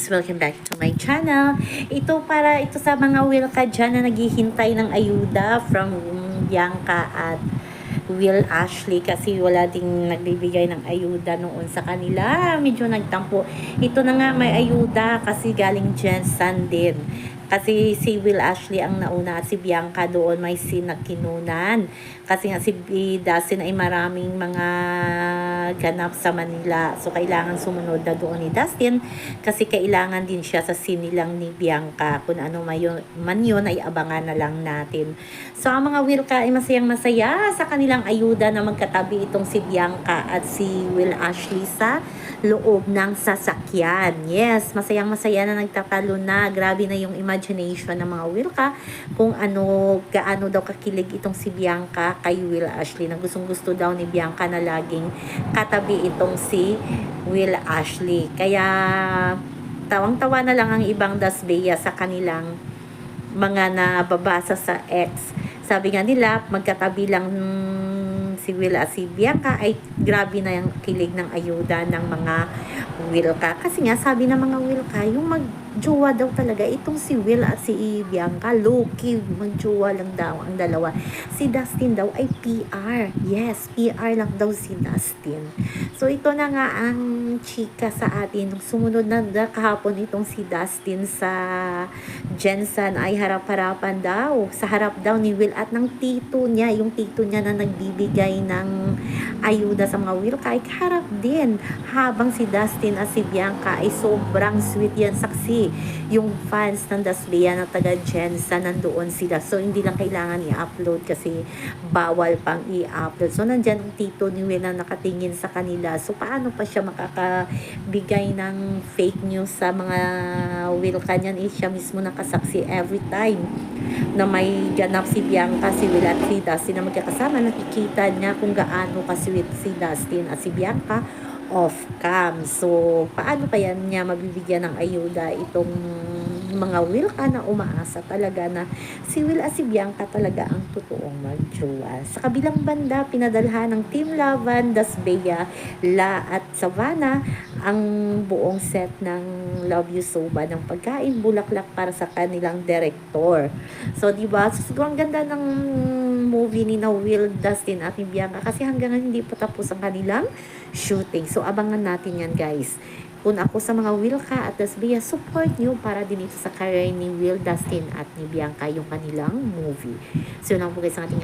guys! Welcome back to my channel. Ito sa mga Will ka dyan na naghihintay ng ayuda from Bianca at Will Ashley kasi wala ding nagbibigay ng ayuda noon sa kanila. Medyo nagtampo. Ito na nga may ayuda kasi galing Jensen din. Kasi si Will Ashley ang nauna at si Bianca doon may sinagkinunan. Kasi nga si Dustin ay maraming mga ganap sa Manila. So, kailangan sumunod na doon ni Dustin kasi kailangan din siya sa sinilang ni Bianca. Kung ano man yun ay abangan na lang natin. So, ang mga Wilka ay masayang masaya sa kanilang ayuda na magkatabi itong si Bianca at si Will Ashley sa loob ng sasakyan. Yes, masayang masaya na nagtatalo na. Grabe na yung imagination ng mga Wilka kung gaano daw kakilig itong si Bianca kay Will Ashley. Na gustong gusto daw ni Bianca na laging katabi itong si Will Ashley. Kaya tawang-tawa na lang ang ibang Dasbeya sa kanilang mga nababasa sa X. Sabi nga nila, magkatabi lang si Will at si Bianca ay grabe na yung kilig ng ayuda ng mga Wilka. Kasi nga sabi ng mga Wilka, yung magjowa daw talaga itong si Will at si Bianca, low-key, magjowa lang daw ang dalawa. Si Dustin daw ay PR. Yes, PR lang daw si Dustin. So ito na nga ang chika sa atin. Sumunod na kahapon itong si Dustin sa Jensen ay harap-harapan daw. Sa harap daw ni Will at ng tito niya, yung tito niya na nagbibigay ng ayuda sa mga Wilka ay harap din. Habang si Dustin at si Bianca ay sobrang sweet yan. Saksi yung fans ng Dasbeya na taga Jensen nandoon sila. So hindi lang kailangan i-upload kasi bawal pang i-upload. So nandyan ang tito ni Will na nakatingin sa kanila. So paano pa siya makakabigay ng fake news sa mga Wilka niyan? Siya mismo nakasaksi every time na may ganap si Bianca, si Will at si Dustin na magkakasama. Nakikita niya kung gaano ka-sweet si Dustin at si Bianca off cam. So, paano pa yan niya mabibigyan ng ayuda itong mga Wilka na umaasa talaga na si Will at si Bianca talaga ang totoong magjowa. Sa kabilang banda, pinadalhan ng Team Laban, Dasbeya, La at Savannah ang buong set ng Love You So Bad ng pagkain, bulaklak para sa kanilang director. So, diba? So, siguro ang ganda ng movie ni na Will, Dustin at ni Bianca kasi hanggang hindi pa tapos ang kanilang shooting. So, abangan natin yan, guys. Kung ako sa mga Wilka at Dasbeya, support nyo para din ito sa career ni Will, Dustin at ni Bianca yung kanilang movie. So, yun lang po guys ang ating